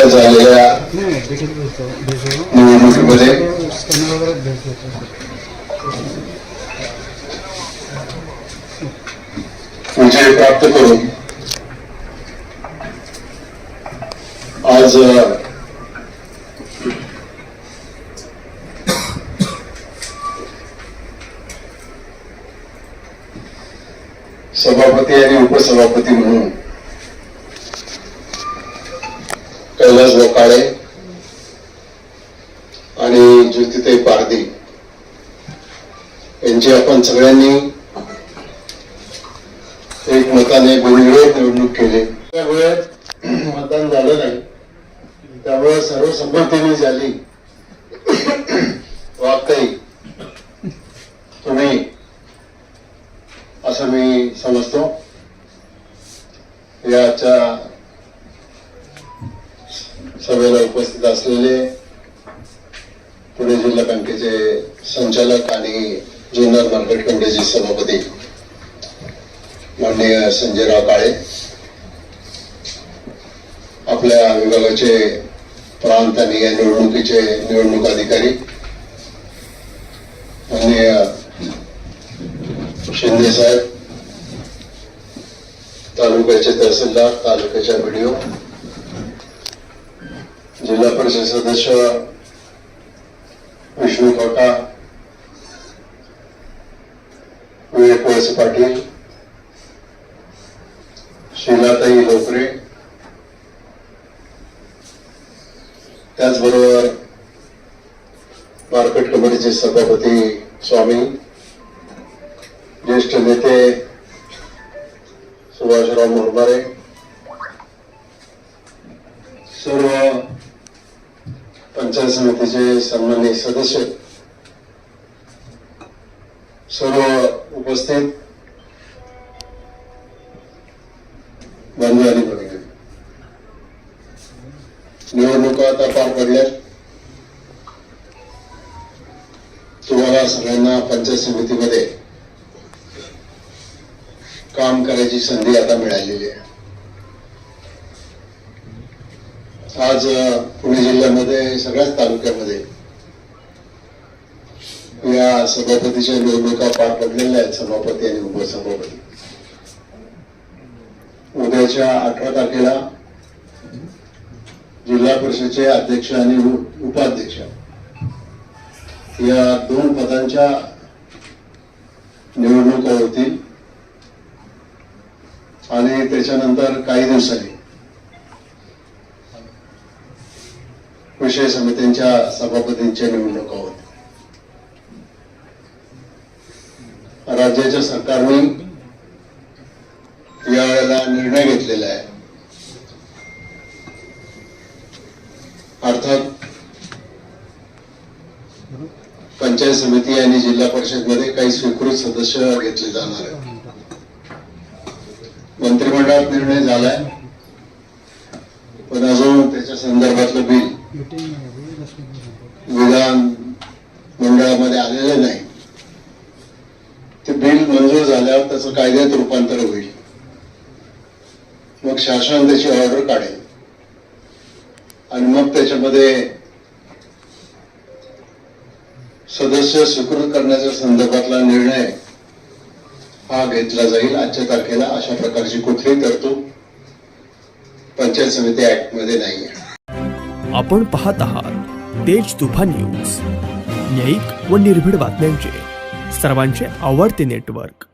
नुकत्याच झालेल्या निवडणुकीमध्ये विजय प्राप्त करून आज सभापती आणि उपसभापती म्हणून कैलास बोकाळे आणि ज्योतिताई पारधी यांची आपण सगळ्यांनी एकमताने बिनविरोध निवडणूक केली. त्यामुळे मतदान झालं नाही, त्यामुळे सर्वसंमतीने झाली. वागताई तुम्ही असं मी समजतो. याच्या सभेला उपस्थित असलेले पुणे जिल्हा बँकेचे संचालक आणि जुन्नर मार्केट कमिटीचे सभापती माननीय संजयराव काळे, आपल्या विभागाचे प्रांत आणि या निवडणुकीचे निवडणूक अधिकारी माननीय शिंदे साहेब, तालुक्याचे तहसीलदार, तालुक्याच्या बीडीओ, जिल्हा परिषद सदस्य विष्णू खोटा, विवेक वळसे पाटील, शीलाताई लोकरे, त्याचबरोबर मार्केट कमिटीचे सभापती स्वामी, ज्येष्ठ नेते सुभाषराव मोरमारे, सर्व पंचायत समितीचे सन्माननीय सदस्य, सर्व उपस्थित बंधू आणि भगिनी, निवडणुका आता पार पडल्या. तुम्हाला सगळ्यांना पंचायत समितीमध्ये काम करायची संधी आता मिळालेली आहे. आज पुणे जिल्ह्यामध्ये सगळ्याच तालुक्यामध्ये या सभापतीच्या निवडणुका पार पडलेल्या आहेत, सभापती आणि उपसभापती. उद्याच्या 18 तारखेला जिल्हा परिषदेचे अध्यक्ष आणि उपाध्यक्ष या 2 पदांच्या निवडणुका होतील आणि त्याच्यानंतर काही दिवसांनी विषय समित्यांच्या सभापतींच्या निवडणुका होतील. राज्याच्या सरकारने यावेळेला निर्णय घेतलेला आहे. अर्थात पंचायत समिती आणि जिल्हा परिषद मध्ये काही स्वीकृत सदस्य घेतले जाणार आहेत. मंत्रिमंडळात निर्णय झालाय, पण अजून त्याच्या संदर्भातलं बिल विधान मंडळामध्ये आलेलं नाही. ते बिल मंजूर झाल्यावर त्याचं कायद्यात रूपांतर होईल. मग शासन त्याची ऑर्डर काढेल आणि मग त्याच्यामध्ये सदस्य स्वीकृत करण्याच्या संदर्भातला निर्णय हा घेतला जाईल. आजच्या तारखेला अशा प्रकारची कुठलीही तरतूद पंचायत समिती ऍक्ट मध्ये नाहीये. आपण पाहत आहात तेज तुफान न्यूज, न्यायिक व निर्भीड बातम्यांचे सर्वांचे आवडते नेटवर्क.